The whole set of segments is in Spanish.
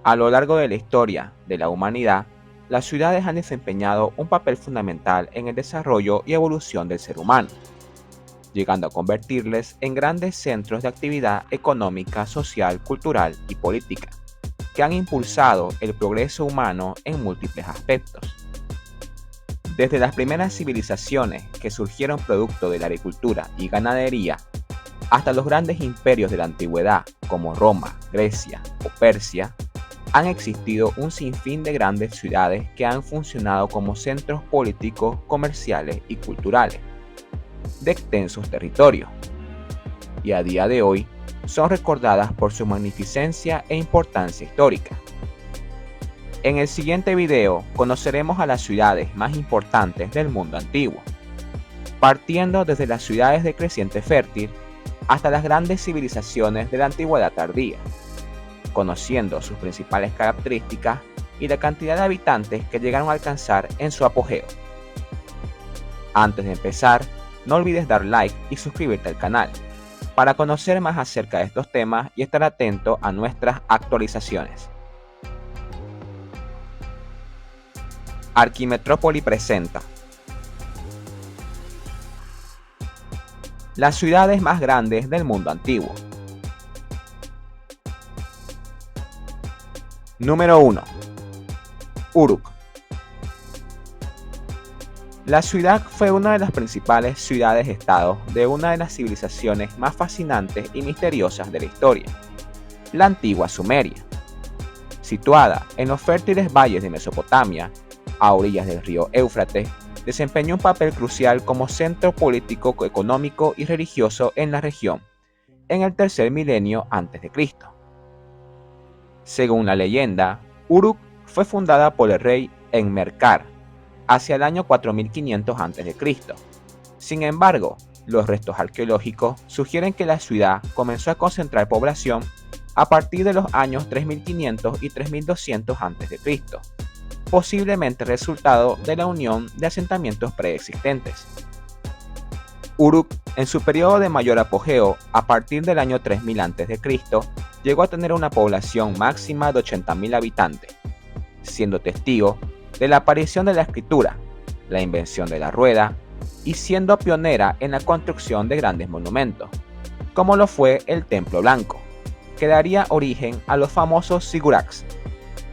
A lo largo de la historia de la humanidad, las ciudades han desempeñado un papel fundamental en el desarrollo y evolución del ser humano, llegando a convertirles en grandes centros de actividad económica, social, cultural y política, que han impulsado el progreso humano en múltiples aspectos. Desde las primeras civilizaciones que surgieron producto de la agricultura y ganadería, hasta los grandes imperios de la antigüedad como Roma, Grecia o Persia, han existido un sinfín de grandes ciudades que han funcionado como centros políticos, comerciales y culturales de extensos territorios, y a día de hoy son recordadas por su magnificencia e importancia histórica. En el siguiente video conoceremos a las ciudades más importantes del mundo antiguo, partiendo desde las ciudades de creciente fértil hasta las grandes civilizaciones de la antigüedad tardía, conociendo sus principales características y la cantidad de habitantes que llegaron a alcanzar en su apogeo. Antes de empezar, no olvides dar like y suscribirte al canal para conocer más acerca de estos temas y estar atento a nuestras actualizaciones. Arquimetrópoli presenta las ciudades más grandes del mundo antiguo. Número 1. Uruk. La ciudad fue una de las principales ciudades-estado de una de las civilizaciones más fascinantes y misteriosas de la historia, la antigua Sumeria. Situada en los fértiles valles de Mesopotamia, a orillas del río Éufrates, desempeñó un papel crucial como centro político, económico y religioso en la región en el tercer milenio a.C. Según la leyenda, Uruk fue fundada por el rey Enmerkar hacia el año 4500 a.C. Sin embargo, los restos arqueológicos sugieren que la ciudad comenzó a concentrar población a partir de los años 3500 y 3200 a.C., posiblemente resultado de la unión de asentamientos preexistentes. Uruk, en su periodo de mayor apogeo, a partir del año 3000 a.C., llegó a tener una población máxima de 80.000 habitantes, siendo testigo de la aparición de la escritura, la invención de la rueda y siendo pionera en la construcción de grandes monumentos, como lo fue el Templo Blanco, que daría origen a los famosos zigurats,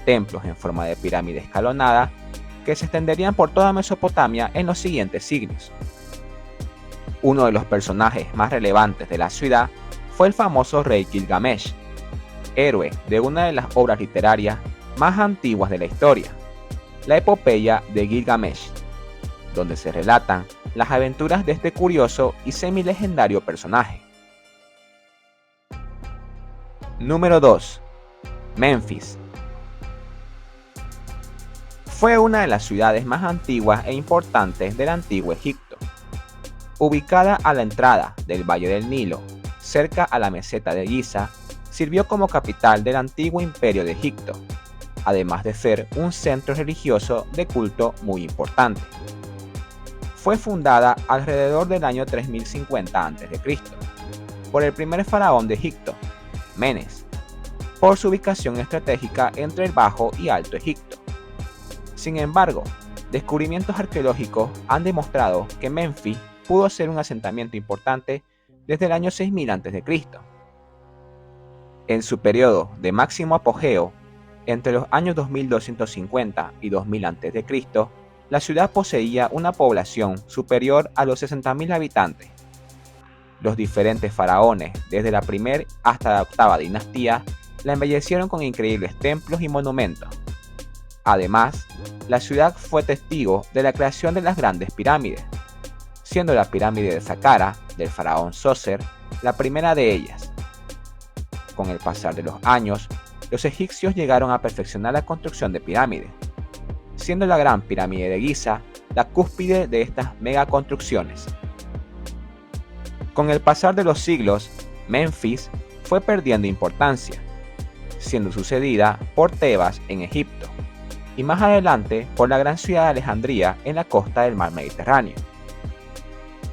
templos en forma de pirámide escalonada que se extenderían por toda Mesopotamia en los siguientes siglos. Uno de los personajes más relevantes de la ciudad fue el famoso rey Gilgamesh, héroe de una de las obras literarias más antiguas de la historia, la epopeya de Gilgamesh, donde se relatan las aventuras de este curioso y semi-legendario personaje. Número 2. Menfis. Fue una de las ciudades más antiguas e importantes del antiguo Egipto. Ubicada a la entrada del Valle del Nilo, cerca a la meseta de Giza, sirvió como capital del antiguo imperio de Egipto, además de ser un centro religioso de culto muy importante. Fue fundada alrededor del año 3050 a.C. por el primer faraón de Egipto, Menes, por su ubicación estratégica entre el Bajo y Alto Egipto. Sin embargo, descubrimientos arqueológicos han demostrado que Menfis pudo ser un asentamiento importante desde el año 6000 a.C. En su periodo de máximo apogeo, entre los años 2250 y 2000 a.C., la ciudad poseía una población superior a los 60.000 habitantes. Los diferentes faraones, desde la primera hasta la octava dinastía, la embellecieron con increíbles templos y monumentos. Además, la ciudad fue testigo de la creación de las grandes pirámides, siendo la pirámide de Saqqara, del faraón Sócer, la primera de ellas. Con el pasar de los años, los egipcios llegaron a perfeccionar la construcción de pirámides, siendo la Gran Pirámide de Giza la cúspide de estas megaconstrucciones. Con el pasar de los siglos, Menfis fue perdiendo importancia, siendo sucedida por Tebas en Egipto, y más adelante por la gran ciudad de Alejandría en la costa del mar Mediterráneo.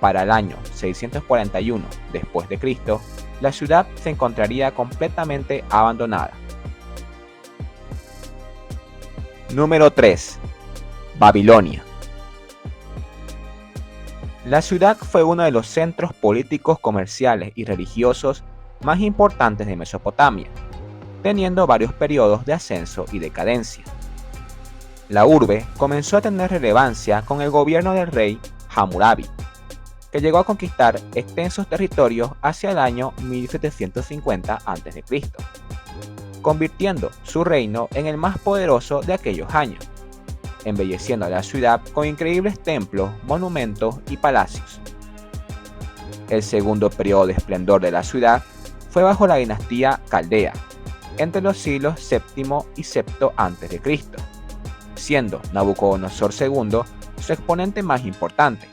Para el año 641 después de Cristo, la ciudad se encontraría completamente abandonada. Número 3. Babilonia. La ciudad fue uno de los centros políticos, comerciales y religiosos más importantes de Mesopotamia, teniendo varios periodos de ascenso y decadencia. La urbe comenzó a tener relevancia con el gobierno del rey Hammurabi, que llegó a conquistar extensos territorios hacia el año 1750 a.C., convirtiendo su reino en el más poderoso de aquellos años, embelleciendo a la ciudad con increíbles templos, monumentos y palacios. El segundo periodo de esplendor de la ciudad fue bajo la dinastía Caldea, entre los siglos VII y VI a.C., siendo Nabucodonosor II su exponente más importante.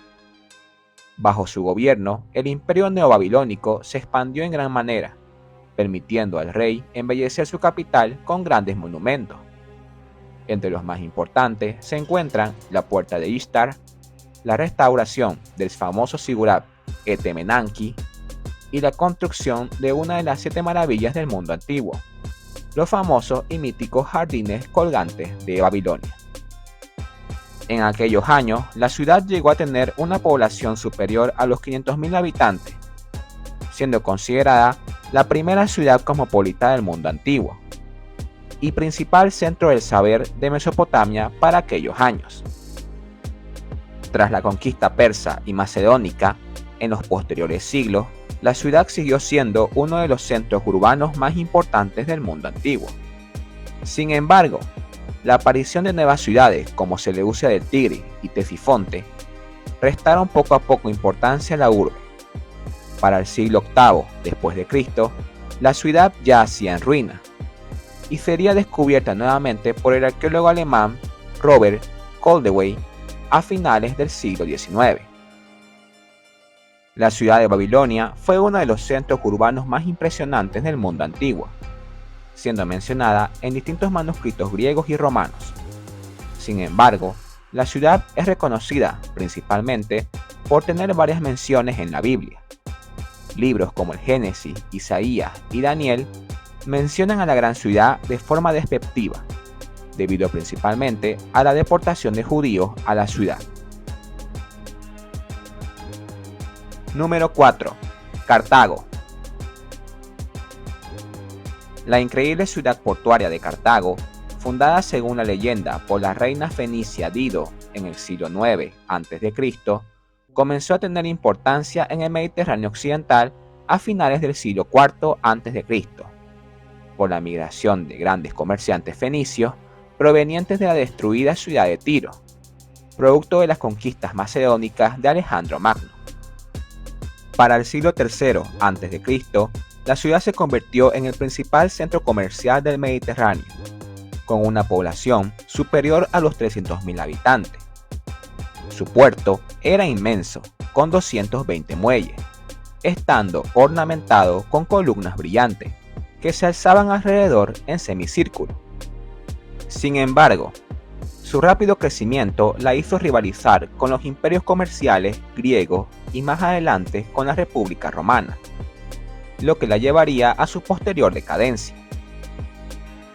Bajo su gobierno, el imperio neobabilónico se expandió en gran manera, permitiendo al rey embellecer su capital con grandes monumentos. Entre los más importantes se encuentran la Puerta de Ishtar, la restauración del famoso Zigurat Etemenanki y la construcción de una de las 7 maravillas del mundo antiguo, los famosos y míticos jardines colgantes de Babilonia. En aquellos años, la ciudad llegó a tener una población superior a los 500.000 habitantes, siendo considerada la primera ciudad cosmopolita del mundo antiguo y principal centro del saber de Mesopotamia para aquellos años. Tras la conquista persa y macedónica, en los posteriores siglos, la ciudad siguió siendo uno de los centros urbanos más importantes del mundo antiguo. Sin embargo, la aparición de nuevas ciudades como Seleucia del Tigris y Ctesifonte restaron poco a poco importancia a la urbe. Para el siglo VIII después de Cristo, la ciudad yacía en ruinas y sería descubierta nuevamente por el arqueólogo alemán Robert Koldewey a finales del siglo XIX. La ciudad de Babilonia fue uno de los centros urbanos más impresionantes del mundo antiguo, siendo mencionada en distintos manuscritos griegos y romanos. Sin embargo, la ciudad es reconocida principalmente por tener varias menciones en la Biblia. Libros como el Génesis, Isaías y Daniel mencionan a la gran ciudad de forma despectiva, debido principalmente a la deportación de judíos a la ciudad. Número 4. Cartago. La increíble ciudad portuaria de Cartago, fundada según la leyenda por la reina fenicia Dido en el siglo IX a.C., comenzó a tener importancia en el Mediterráneo occidental a finales del siglo IV a.C., por la migración de grandes comerciantes fenicios provenientes de la destruida ciudad de Tiro, producto de las conquistas macedónicas de Alejandro Magno. Para el siglo III a.C., la ciudad se convirtió en el principal centro comercial del Mediterráneo, con una población superior a los 300.000 habitantes. Su puerto era inmenso, con 220 muelles, estando ornamentado con columnas brillantes, que se alzaban alrededor en semicírculo. Sin embargo, su rápido crecimiento la hizo rivalizar con los imperios comerciales griegos y más adelante con la República Romana, lo que la llevaría a su posterior decadencia.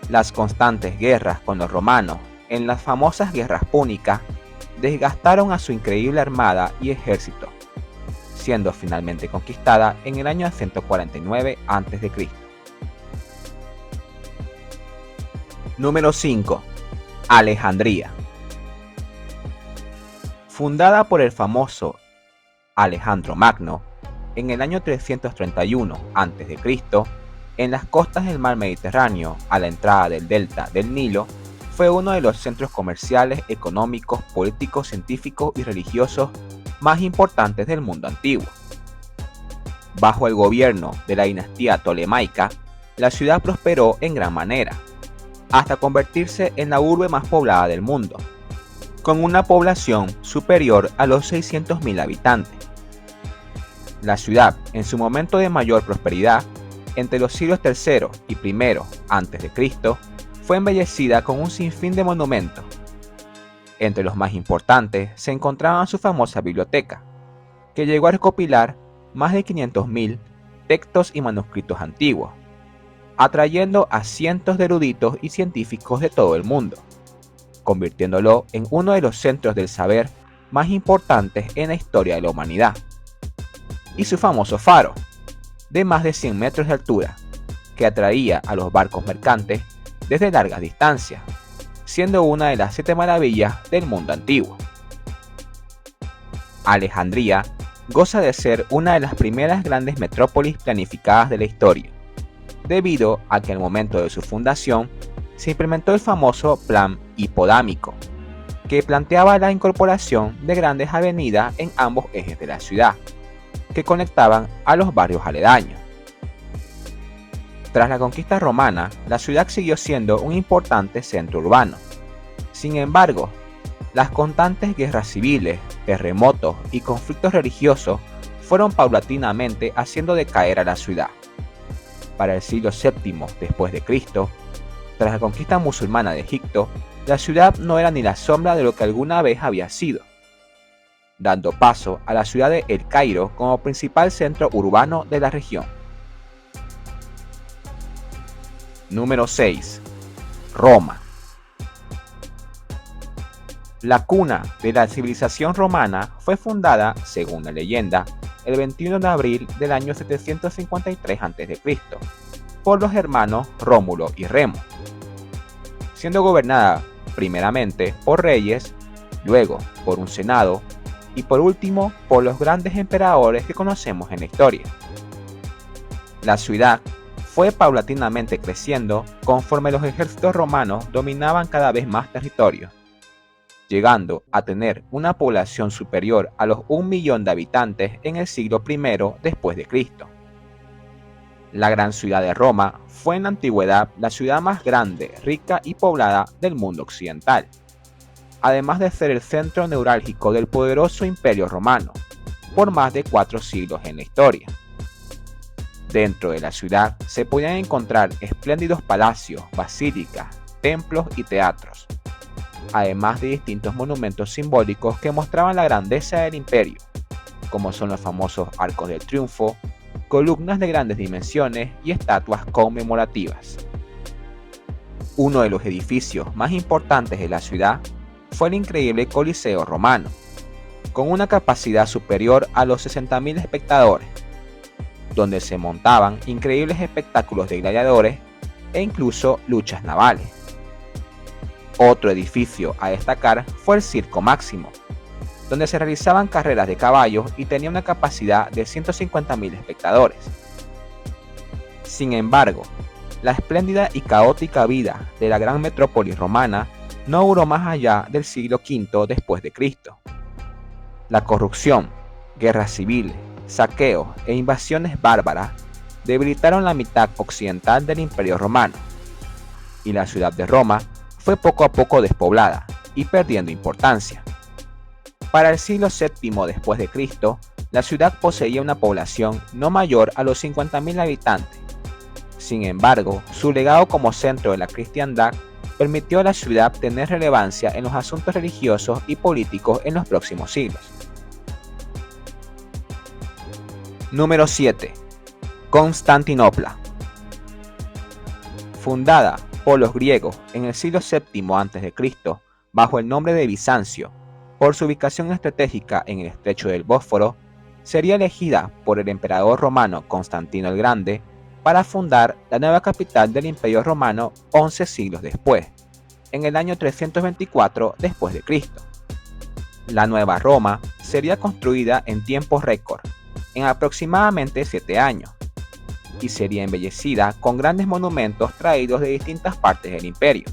Las constantes guerras con los romanos en las famosas guerras púnicas desgastaron a su increíble armada y ejército, siendo finalmente conquistada en el año 149 a.C. Número 5. Alejandría. Fundada por el famoso Alejandro Magno en el año 331 a.C., en las costas del mar Mediterráneo, a la entrada del delta del Nilo, fue uno de los centros comerciales, económicos, políticos, científicos y religiosos más importantes del mundo antiguo. Bajo el gobierno de la dinastía Ptolemaica, la ciudad prosperó en gran manera, hasta convertirse en la urbe más poblada del mundo, con una población superior a los 600.000 habitantes. La ciudad, en su momento de mayor prosperidad, entre los siglos III y I a.C., fue embellecida con un sinfín de monumentos. Entre los más importantes se encontraban su famosa biblioteca, que llegó a recopilar más de 500.000 textos y manuscritos antiguos, atrayendo a cientos de eruditos y científicos de todo el mundo. convirtiéndolo en uno de los centros del saber más importantes en la historia de la humanidad. Y su famoso faro, de más de 100 metros de altura, que atraía a los barcos mercantes desde largas distancias, siendo una de las 7 maravillas del mundo antiguo. Alejandría goza de ser una de las primeras grandes metrópolis planificadas de la historia, debido a que al momento de su fundación se implementó el famoso Plan Hipodámico, que planteaba la incorporación de grandes avenidas en ambos ejes de la ciudad, que conectaban a los barrios aledaños. Tras la conquista romana, la ciudad siguió siendo un importante centro urbano. Sin embargo, las constantes guerras civiles, terremotos y conflictos religiosos fueron paulatinamente haciendo decaer a la ciudad. Para el siglo VII después de Cristo, tras la conquista musulmana de Egipto, la ciudad no era ni la sombra de lo que alguna vez había sido, dando paso a la ciudad de El Cairo como principal centro urbano de la región. Número 6. Roma. La cuna de la civilización romana fue fundada, según la leyenda, el 21 de abril del año 753 a.C., por los hermanos Rómulo y Remo, siendo gobernada primeramente por reyes, luego por un senado y por último por los grandes emperadores que conocemos en la historia. La ciudad fue paulatinamente creciendo conforme los ejércitos romanos dominaban cada vez más territorios, llegando a tener una población superior a los 1 millón de habitantes en el siglo I después de Cristo. La gran ciudad de Roma fue en la antigüedad la ciudad más grande, rica y poblada del mundo occidental, además de ser el centro neurálgico del poderoso Imperio Romano, por más de 4 siglos en la historia. Dentro de la ciudad se podían encontrar espléndidos palacios, basílicas, templos y teatros, además de distintos monumentos simbólicos que mostraban la grandeza del imperio, como son los famosos Arcos del Triunfo, columnas de grandes dimensiones y estatuas conmemorativas. Uno de los edificios más importantes de la ciudad fue el increíble Coliseo romano, con una capacidad superior a los 60.000 espectadores, donde se montaban increíbles espectáculos de gladiadores e incluso luchas navales. Otro edificio a destacar fue el Circo Máximo, donde se realizaban carreras de caballos y tenía una capacidad de 150.000 espectadores. Sin embargo, la espléndida y caótica vida de la gran metrópolis romana no duró más allá del siglo V después de Cristo. La corrupción, guerras civiles, saqueos e invasiones bárbaras debilitaron la mitad occidental del Imperio Romano, y la ciudad de Roma fue poco a poco despoblada y perdiendo importancia. Para el siglo VII después de Cristo, la ciudad poseía una población no mayor a los 50.000 habitantes. Sin embargo, su legado como centro de la cristiandad permitió a la ciudad tener relevancia en los asuntos religiosos y políticos en los próximos siglos. Número 7. Constantinopla. Fundada por los griegos en el siglo VII a.C. bajo el nombre de Bizancio, por su ubicación estratégica en el estrecho del Bósforo, sería elegida por el emperador romano Constantino el Grande para fundar la nueva capital del Imperio Romano 11 siglos después, en el año 324 después de Cristo. La nueva Roma sería construida en tiempo récord, en aproximadamente 7 años, y sería embellecida con grandes monumentos traídos de distintas partes del imperio,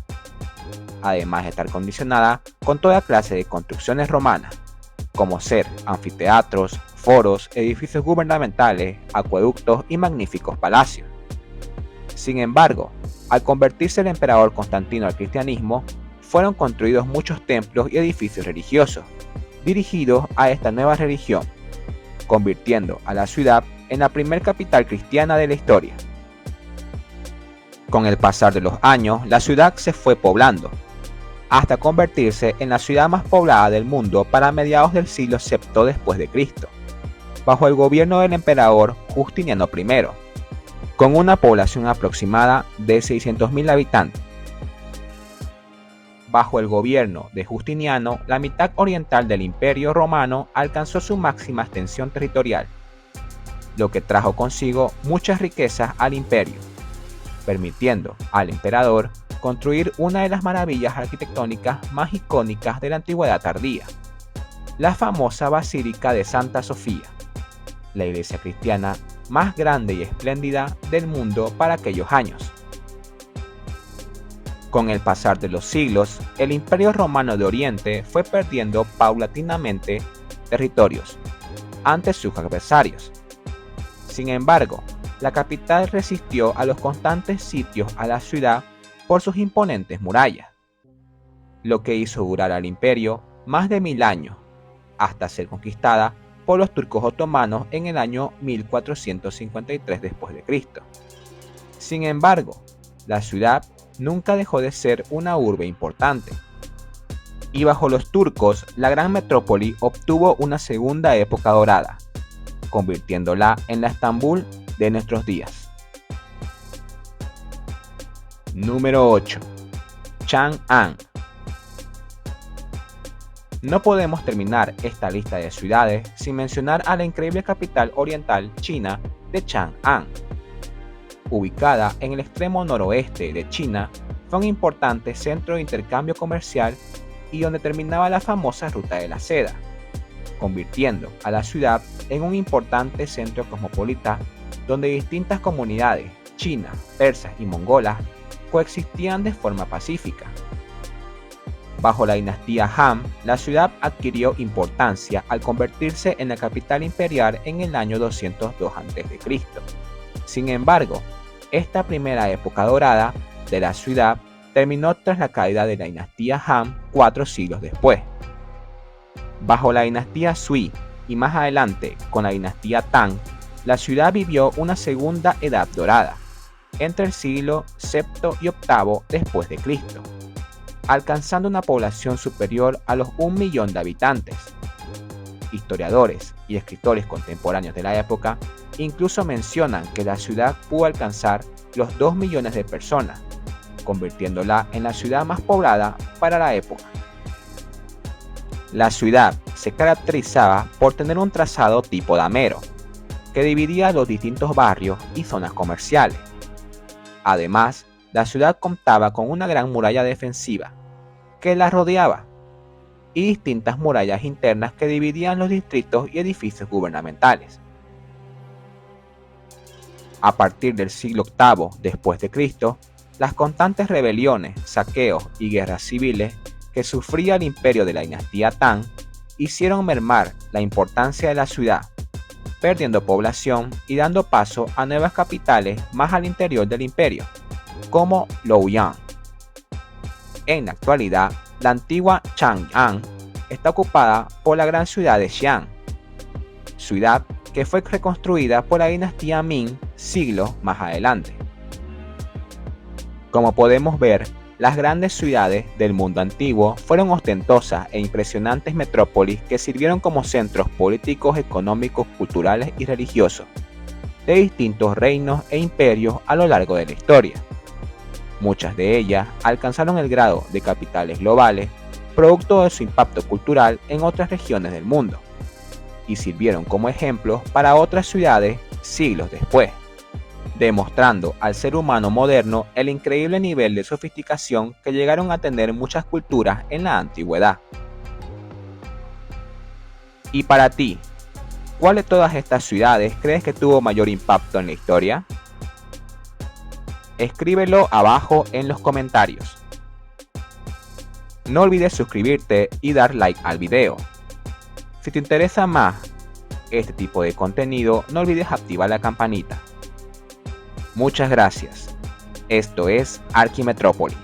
además de estar condicionada con toda clase de construcciones romanas, como ser anfiteatros, foros, edificios gubernamentales, acueductos y magníficos palacios. Sin embargo, al convertirse el emperador Constantino al cristianismo, fueron construidos muchos templos y edificios religiosos, dirigidos a esta nueva religión, convirtiendo a la ciudad en la primer capital cristiana de la historia. Con el pasar de los años, la ciudad se fue poblando, hasta convertirse en la ciudad más poblada del mundo para mediados del siglo VII después de Cristo, bajo el gobierno del emperador Justiniano I, con una población aproximada de 600.000 habitantes. Bajo el gobierno de Justiniano, la mitad oriental del Imperio Romano alcanzó su máxima extensión territorial, lo que trajo consigo muchas riquezas al imperio, permitiendo al emperador construir una de las maravillas arquitectónicas más icónicas de la antigüedad tardía, la famosa Basílica de Santa Sofía, la iglesia cristiana más grande y espléndida del mundo para aquellos años. Con el pasar de los siglos, el Imperio Romano de Oriente fue perdiendo paulatinamente territorios ante sus adversarios. Sin embargo, la capital resistió a los constantes sitios a la ciudad por sus imponentes murallas, lo que hizo durar al imperio más de 1000 años, hasta ser conquistada por los turcos otomanos en el año 1453 d.C. Sin embargo, la ciudad nunca dejó de ser una urbe importante, y bajo los turcos la gran metrópoli obtuvo una segunda época dorada, convirtiéndola en la Estambul de nuestros días. Número 8. Chang'an. No podemos terminar esta lista de ciudades sin mencionar a la increíble capital oriental china de Chang'an. Ubicada en el extremo noroeste de China, fue un importante centro de intercambio comercial y donde terminaba la famosa Ruta de la Seda, convirtiendo a la ciudad en un importante centro cosmopolita donde distintas comunidades chinas, persas y mongolas coexistían de forma pacífica. Bajo la dinastía Han, la ciudad adquirió importancia al convertirse en la capital imperial en el año 202 a.C. Sin embargo, esta primera época dorada de la ciudad terminó tras la caída de la dinastía Han 4 siglos después. Bajo la dinastía Sui y más adelante con la dinastía Tang, la ciudad vivió una segunda edad dorada, entre el siglo VII y VIII después de Cristo, alcanzando una población superior a los 1 millón de habitantes. Historiadores y escritores contemporáneos de la época incluso mencionan que la ciudad pudo alcanzar los 2 millones de personas, convirtiéndola en la ciudad más poblada para la época. La ciudad se caracterizaba por tener un trazado tipo damero, que dividía los distintos barrios y zonas comerciales. Además, la ciudad contaba con una gran muralla defensiva que la rodeaba y distintas murallas internas que dividían los distritos y edificios gubernamentales. A partir del siglo VIII después de Cristo, las constantes rebeliones, saqueos y guerras civiles que sufría el imperio de la dinastía Tang hicieron mermar la importancia de la ciudad, perdiendo población y dando paso a nuevas capitales más al interior del imperio, como Luoyang. En la actualidad, la antigua Chang'an está ocupada por la gran ciudad de Xi'an, ciudad que fue reconstruida por la dinastía Ming siglos más adelante. Como podemos ver, las grandes ciudades del mundo antiguo fueron ostentosas e impresionantes metrópolis que sirvieron como centros políticos, económicos, culturales y religiosos de distintos reinos e imperios a lo largo de la historia. Muchas de ellas alcanzaron el grado de capitales globales, producto de su impacto cultural en otras regiones del mundo, y sirvieron como ejemplos para otras ciudades siglos después, demostrando al ser humano moderno el increíble nivel de sofisticación que llegaron a tener muchas culturas en la antigüedad. Y para ti, ¿cuál de todas estas ciudades crees que tuvo mayor impacto en la historia? Escríbelo abajo en los comentarios. No olvides suscribirte y dar like al video. Si te interesa más este tipo de contenido, no olvides activar la campanita. Muchas gracias. Esto es Archimetrópoli.